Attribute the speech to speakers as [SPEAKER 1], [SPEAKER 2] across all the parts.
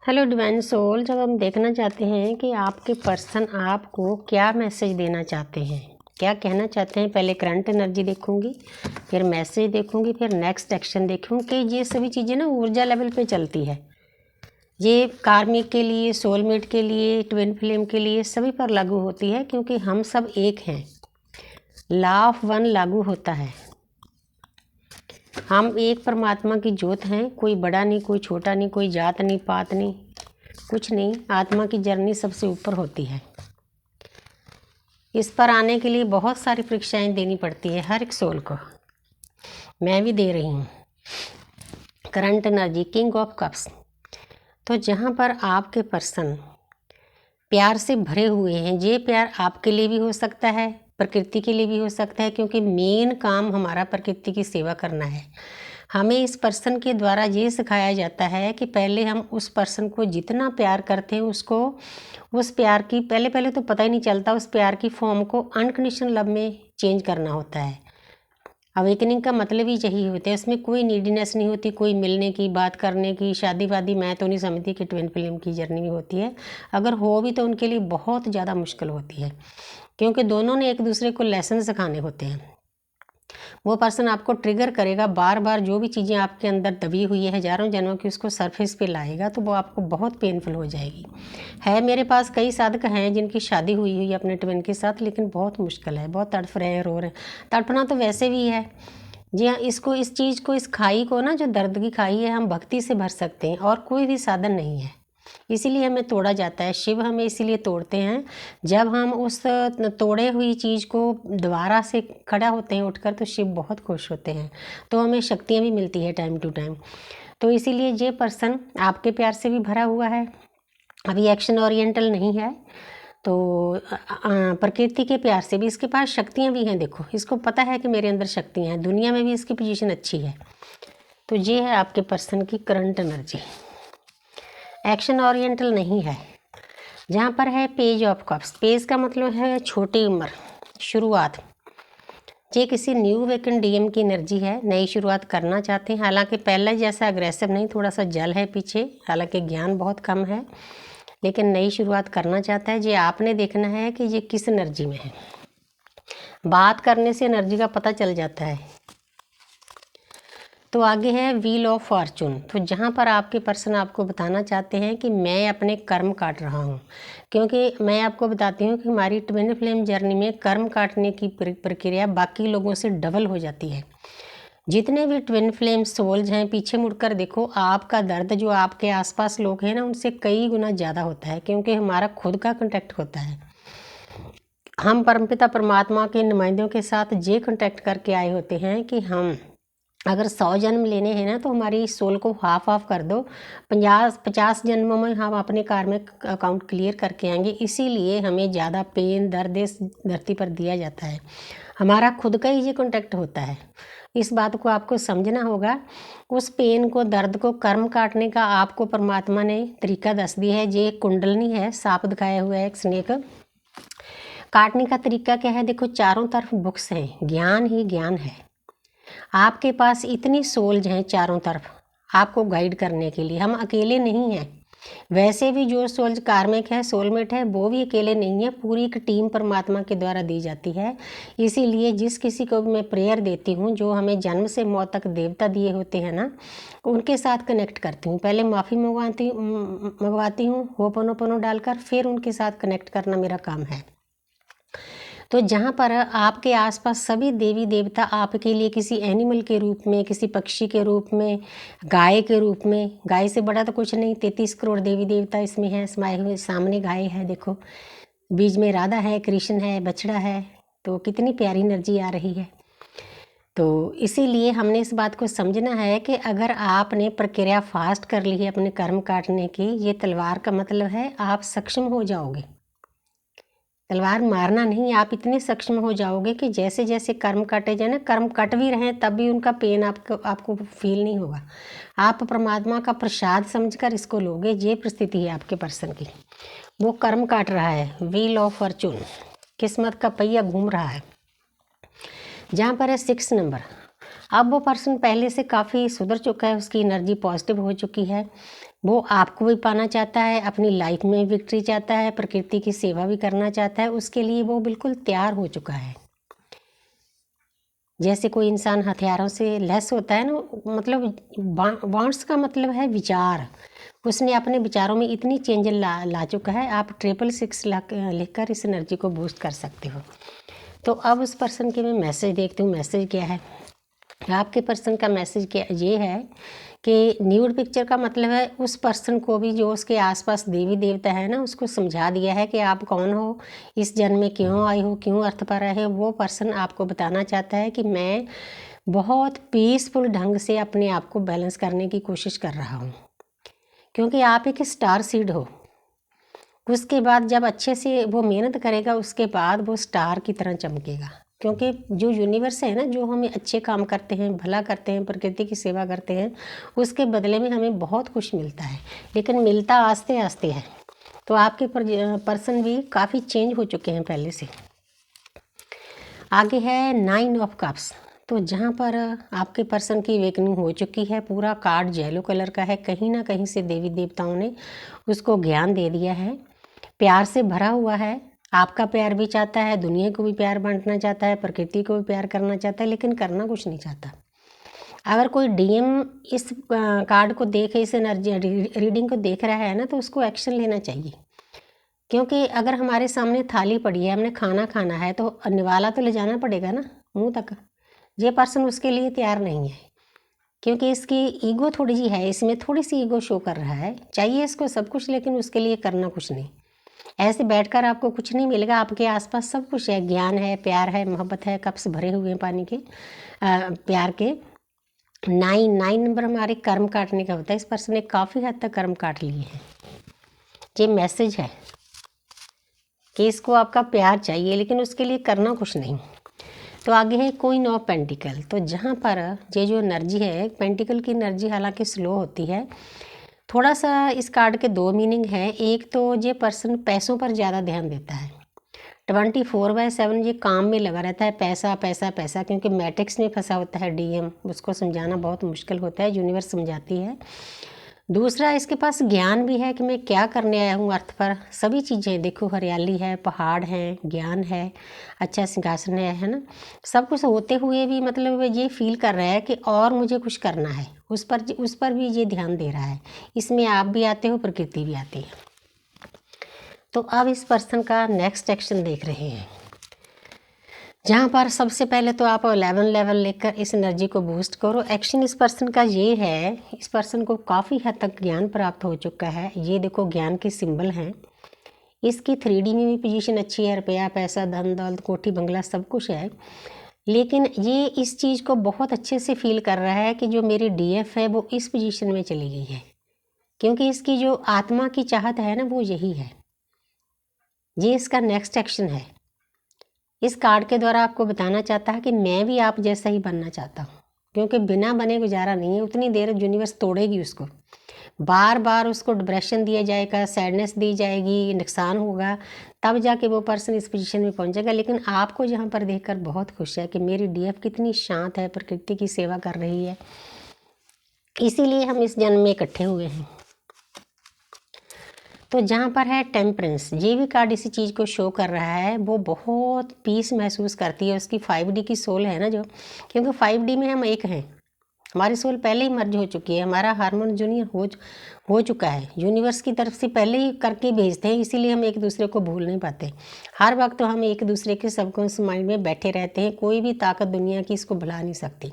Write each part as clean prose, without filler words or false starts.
[SPEAKER 1] Hello divine soul. जब हम देखना चाहते हैं कि आपके पर्सन आपको क्या मैसेज देना चाहते हैं, क्या कहना चाहते हैं, पहले करंट एनर्जी देखूंगी, फिर मैसेज देखूंगी, फिर नेक्स्ट एक्शन देखूंगी कि ये सभी चीज़ें ना ऊर्जा लेवल पे चलती है। ये कार्मिक के लिए, सोलमेट के लिए, ट्विन फ्लेम के लिए सभी पर लागू होती है, क्योंकि हम सब एक हैं। लॉ ऑफ वन लागू होता है। हम एक परमात्मा की ज्योत हैं, कोई बड़ा नहीं, कोई छोटा नहीं, कोई जात नहीं, पात नहीं, कुछ नहीं। आत्मा की जर्नी सबसे ऊपर होती है। इस पर आने के लिए बहुत सारी परीक्षाएं देनी पड़ती है हर एक सोल को। मैं भी दे रही हूँ। Current energy king of cups. तो जहाँ पर आपके पर्सन प्यार से भरे हुए हैं, ये प्यार आपके लिए भी हो सकता है, प्रकृति के लिए भी हो सकता है, क्योंकि मेन काम हमारा प्रकृति की सेवा करना है। हमें इस पर्सन के द्वारा ये सिखाया जाता है कि पहले हम उस पर्सन को जितना प्यार करते हैं, उसको उस प्यार की पहले तो पता ही नहीं चलता, उस प्यार की फॉर्म को अनकंडीशनल लव में चेंज करना होता है। अवेकनिंग का मतलब ही यही होता है। इसमें कोई नीडीनेस नहीं होती, कोई मिलने की, बात करने की, शादी वादी मैं तो नहीं समझती कि ट्विन फ्लेम की जर्नी में होती है। अगर हो भी तो उनके लिए बहुत ज़्यादा मुश्किल होती है, क्योंकि दोनों ने एक दूसरे को लेसन सिखाने होते हैं। वो पर्सन आपको ट्रिगर करेगा बार बार, जो भी चीज़ें आपके अंदर दबी हुई है हजारों जन्मों की, उसको सरफेस पे लाएगा, तो वो आपको बहुत पेनफुल हो जाएगी। है मेरे पास कई साधक हैं जिनकी शादी हुई हुई है अपने ट्विन के साथ, लेकिन बहुत मुश्किल है, बहुत तड़फ रहे हैं, रो रहे हैं। तड़पना तो वैसे भी है। जी हाँ, इसको, इस चीज़ को, इस खाई को ना, जो दर्द की खाई है, हम भक्ति से भर सकते हैं और कोई भी साधन नहीं है। इसीलिए हमें तोड़ा जाता है। शिव हमें इसीलिए तोड़ते हैं। जब हम उस तोड़े हुई चीज़ को दोबारा से खड़ा होते हैं उठकर, तो शिव बहुत खुश होते हैं, तो हमें शक्तियाँ भी मिलती है टाइम टू टाइम। तो इसीलिए ये पर्सन आपके प्यार से भी भरा हुआ है, अभी एक्शन ओरिएंटल नहीं है, तो प्रकृति के प्यार से भी, इसके पास शक्तियाँ भी हैं। देखो, इसको पता है कि मेरे अंदर शक्तियाँ हैं, दुनिया में भी इसकी पोजीशन अच्छी है। तो ये है आपके पर्सन की करंट एनर्जी। एक्शन ओरिएंटल नहीं है। जहाँ पर है पेज ऑफ कप्स। पेज का मतलब है छोटी उम्र, शुरुआत। ये किसी न्यू वेकन डीएम की एनर्जी है, नई शुरुआत करना चाहते हैं। हालांकि पहले जैसा अग्रेसिव नहीं, थोड़ा सा जल है पीछे, हालांकि ज्ञान बहुत कम है, लेकिन नई शुरुआत करना चाहता है। ये आपने देखना है कि ये किस एनर्जी में है। बात करने से एनर्जी का पता चल जाता है। तो आगे है व्हील ऑफ फॉर्चून। तो जहाँ पर आपके पर्सन आपको बताना चाहते हैं कि मैं अपने कर्म काट रहा हूँ, क्योंकि मैं आपको बताती हूँ कि हमारी ट्विन फ्लेम जर्नी में कर्म काटने की प्रक्रिया बाकी लोगों से डबल हो जाती है। जितने भी ट्विन फ्लेम सोल्स हैं, पीछे मुड़कर देखो, आपका दर्द जो आपके आसपास लोग हैं ना, उनसे कई गुना ज़्यादा होता है, क्योंकि हमारा खुद का कॉन्टैक्ट होता है। हम परमपिता परमात्मा के नुमाइंदों के साथ ये कॉन्टैक्ट करके आए होते हैं कि हम अगर 100 जन्म लेने हैं ना, तो हमारी सोल को हाफ ऑफ कर दो, 50 जन्मों में हम अपने कार्मिक अकाउंट क्लियर करके आएंगे। इसीलिए हमें ज़्यादा पेन, दर्द इस धरती पर दिया जाता है। हमारा खुद का ही ये कॉन्टैक्ट होता है। इस बात को आपको समझना होगा। उस पेन को, दर्द को, कर्म काटने का आपको परमात्मा ने तरीका दस दिया है। ये कुंडलनी है, सांप दिखाया हुआ है, एक स्नेक। काटने का तरीका क्या है? देखो, चारों तरफ बुक्स हैं, ज्ञान ही ज्ञान है। आपके पास इतनी सोल्स हैं चारों तरफ आपको गाइड करने के लिए। हम अकेले नहीं हैं। वैसे भी जो सोल्स कार्मिक है, सोलमेट है, वो भी अकेले नहीं है, पूरी एक टीम परमात्मा के द्वारा दी जाती है। इसीलिए जिस किसी को भी मैं प्रेयर देती हूँ, जो हमें जन्म से मौत तक देवता दिए होते हैं ना, उनके साथ कनेक्ट करती हूँ। पहले माफ़ी मंगवाती हूँ होपोनोपोनो डालकर, फिर उनके साथ कनेक्ट करना मेरा काम है। तो जहाँ पर आपके आसपास सभी देवी देवता आपके लिए किसी एनिमल के रूप में, किसी पक्षी के रूप में, गाय के रूप में, गाय से बड़ा तो कुछ नहीं, 33 करोड़ देवी देवता इसमें हैं समाये हुए। सामने गाय है, देखो, बीच में राधा है, कृष्ण है, बछड़ा है, तो कितनी प्यारी एनर्जी आ रही है। तो इसीलिए हमने इस बात को समझना है कि अगर आपने प्रक्रिया फास्ट कर ली है अपने कर्म काटने की, ये तलवार का मतलब है आप सक्षम हो जाओगे। तलवार मारना नहीं, आप इतने सक्षम हो जाओगे कि जैसे जैसे कर्म काटे जाए ना, कर्म कट भी रहे तब भी उनका पेन आपको फील नहीं होगा। आप परमात्मा का प्रसाद समझकर इसको लोगे। ये परिस्थिति है आपके पर्सन की। वो कर्म काट रहा है, व्हील ऑफ फॉर्चून, किस्मत का पहिया घूम रहा है। जहाँ पर है 6 नंबर। अब वो पर्सन पहले से काफ़ी सुधर चुका है, उसकी एनर्जी पॉजिटिव हो चुकी है। वो आपको भी पाना चाहता है, अपनी लाइफ में विक्ट्री चाहता है, प्रकृति की सेवा भी करना चाहता है, उसके लिए वो बिल्कुल तैयार हो चुका है। जैसे कोई इंसान हथियारों से लैस होता है ना, मतलब वांट्स का मतलब है विचार। उसने अपने विचारों में इतनी चेंज ला चुका है। आप 666 लिखकर इस एनर्जी को बूस्ट कर सकते हो। तो अब उस पर्सन के मैं मैसेज देखती हूँ, मैसेज क्या है। आपके पर्सन का मैसेज क्या ये है कि न्यूड पिक्चर का मतलब है उस पर्सन को भी जो उसके आसपास देवी देवता है ना, उसको समझा दिया है कि आप कौन हो, इस जन्म में क्यों आए हो, क्यों अर्थ पर आए हो। वो पर्सन आपको बताना चाहता है कि मैं बहुत पीसफुल ढंग से अपने आप को बैलेंस करने की कोशिश कर रहा हूँ, क्योंकि आप एक स्टार सीड हो। उसके बाद जब अच्छे से वो मेहनत करेगा, उसके बाद वो स्टार की तरह चमकेगा। क्योंकि जो यूनिवर्स है ना, जो हमें अच्छे काम करते हैं, भला करते हैं, प्रकृति की सेवा करते हैं, उसके बदले में हमें बहुत कुछ मिलता है, लेकिन मिलता आस्ते आस्ते है। तो आपके पर्सन भी काफ़ी चेंज हो चुके हैं पहले से। आगे है 9 ऑफ कप्स। तो जहाँ पर आपके पर्सन की अवेकनिंग हो चुकी है, पूरा कार्ड येलो कलर का है, कहीं ना कहीं से देवी देवताओं ने उसको ज्ञान दे दिया है, प्यार से भरा हुआ है। आपका प्यार भी चाहता है, दुनिया को भी प्यार बांटना चाहता है, प्रकृति को भी प्यार करना चाहता है, लेकिन करना कुछ नहीं चाहता। अगर कोई डीएम इस कार्ड को देखे, इस एनर्जी रीडिंग को देख रहा है ना, तो उसको एक्शन लेना चाहिए। क्योंकि अगर हमारे सामने थाली पड़ी है, हमने खाना खाना है, तो निवाला तो ले जाना पड़ेगा ना मुंह तक। ये पर्सन उसके लिए तैयार नहीं है, क्योंकि इसकी ईगो थोड़ी सी है, इसमें थोड़ी सी ईगो शो कर रहा है। चाहिए इसको सब कुछ, लेकिन उसके लिए करना कुछ नहीं। ऐसे बैठकर आपको कुछ नहीं मिलेगा। आपके आसपास सब कुछ है, ज्ञान है, प्यार है, मोहब्बत है, कप्स भरे हुए हैं पानी के, प्यार के। 9 नंबर हमारे कर्म काटने का होता है। इस पर्सन ने काफ़ी हद तक कर्म काट लिए हैं। ये मैसेज है कि इसको आपका प्यार चाहिए, लेकिन उसके लिए करना कुछ नहीं। तो आगे है क्वीन ऑफ पेंटिकल। तो जहाँ पर ये जो एनर्जी है, पेंटिकल की एनर्जी हालांकि स्लो होती है थोड़ा सा। इस कार्ड के 2 मीनिंग है। एक तो ये पर्सन पैसों पर ज़्यादा ध्यान देता है, 24/7 ये काम में लगा रहता है, पैसा पैसा पैसा, क्योंकि मैट्रिक्स में फंसा होता है डीएम। उसको समझाना बहुत मुश्किल होता है, यूनिवर्स समझाती है। दूसरा, इसके पास ज्ञान भी है कि मैं क्या करने आया हूँ अर्थ पर। सभी चीज़ें देखो, हरियाली है, पहाड़ है, ज्ञान है, अच्छा सिंहासन है ना। सब कुछ होते हुए भी मतलब ये फील कर रहा है कि और मुझे कुछ करना है। उस पर भी ये ध्यान दे रहा है। इसमें आप भी आते हो, प्रकृति भी आती है। तो अब इस पर्सन का नेक्स्ट एक्शन देख रहे हैं, जहाँ पर सबसे पहले तो आप 11 लेवल लेकर इस एनर्जी को बूस्ट करो। एक्शन इस पर्सन का ये है, इस पर्सन को काफ़ी हद तक ज्ञान प्राप्त हो चुका है। ये देखो ज्ञान के सिंबल हैं। इसकी 3D में भी पोजीशन अच्छी है, रुपया पैसा धन दौलत कोठी बंगला सब कुछ है। लेकिन ये इस चीज़ को बहुत अच्छे से फील कर रहा है कि जो मेरी डीएफ है वो इस पोजीशन में चली गई है, क्योंकि इसकी जो आत्मा की चाहत है ना, वो यही है। ये इसका नेक्स्ट एक्शन है। इस कार्ड के द्वारा आपको बताना चाहता है कि मैं भी आप जैसा ही बनना चाहता हूँ, क्योंकि बिना बने गुजारा नहीं है। उतनी देर यूनिवर्स तोड़ेगी उसको, बार बार उसको डिप्रेशन दिया जाएगा, सैडनेस दी जाएगी, नुकसान होगा, तब जाके वो पर्सन इस पोजीशन में पहुंचेगा। लेकिन आपको यहाँ पर देखकर बहुत खुश है कि मेरी डीएफ कितनी शांत है, प्रकृति की सेवा कर रही है, इसीलिए हम इस जन्म में इकट्ठे हुए हैं। तो जहाँ पर है टेम्परेंस, ये भी कार्ड इसी चीज़ को शो कर रहा है। वो बहुत पीस महसूस करती है। उसकी 5D की सोल है ना जो, क्योंकि 5D में हम एक हैं। हमारी सोल पहले ही मर्ज हो चुकी है, हमारा हार्मोन जूनियर हो चुका है। यूनिवर्स की तरफ से पहले ही करके भेजते हैं, इसीलिए हम एक दूसरे को भूल नहीं पाते। हर वक्त तो हम एक दूसरे के सबकॉन्शियस माइंड में बैठे रहते हैं। कोई भी ताकत दुनिया की इसको भुला नहीं सकती।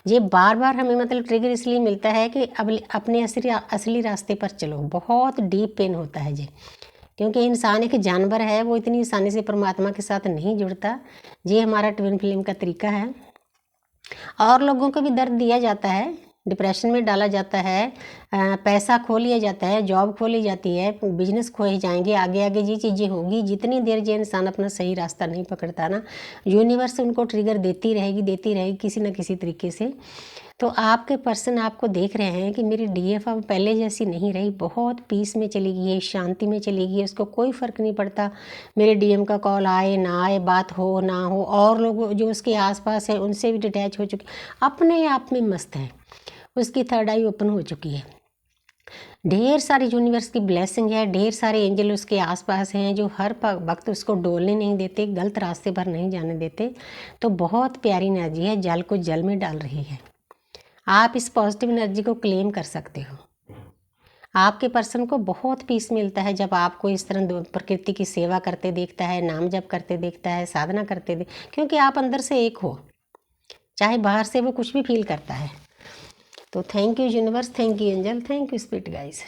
[SPEAKER 1] ये बार बार हमें मतलब ट्रिगर इसलिए मिलता है कि अब अपने असली रास्ते पर चलो। बहुत डीप पेन होता है ये, क्योंकि इंसान एक जानवर है, वो इतनी आसानी से परमात्मा के साथ नहीं जुड़ता। ये हमारा ट्विन फ्लेम का तरीका है। और लोगों को भी दर्द दिया जाता है, डिप्रेशन में डाला जाता है, पैसा खो लिया जाता है, जॉब खो ली जाती है, बिजनेस खोए जाएंगे, आगे आगे ये चीज़ें होगी। जितनी देर ये इंसान अपना सही रास्ता नहीं पकड़ता ना, यूनिवर्स उनको ट्रिगर देती रहेगी किसी न किसी तरीके से। तो आपके पर्सन आपको देख रहे हैं कि मेरी डीएफ अब पहले जैसी नहीं रही, बहुत पीस में चली गई है, शांति में चली गई है। उसको कोई फ़र्क नहीं पड़ता मेरे डीएम का कॉल आए ना आए, बात हो ना हो, और लोग जो उसके आसपास है उनसे भी डिटैच हो चुके, अपने आप में मस्त है। उसकी 3rd आई ओपन हो चुकी है। ढेर सारी यूनिवर्स की ब्लेसिंग है, ढेर सारे एंजल उसके आसपास हैं जो हर वक्त उसको डोलने नहीं देते, गलत रास्ते पर नहीं जाने देते। तो बहुत प्यारी एनर्जी है, जल को जल में डाल रही है। आप इस पॉजिटिव एनर्जी को क्लेम कर सकते हो। आपके पर्सन को बहुत पीस मिलता है जब आपको इस तरह प्रकृति की सेवा करते देखता है, नाम जप करते देखता है, साधना करते क्योंकि आप अंदर से एक हो, चाहे बाहर से वो कुछ भी फील करता है। तो thank you universe, thank you angel, thank you spirit guys.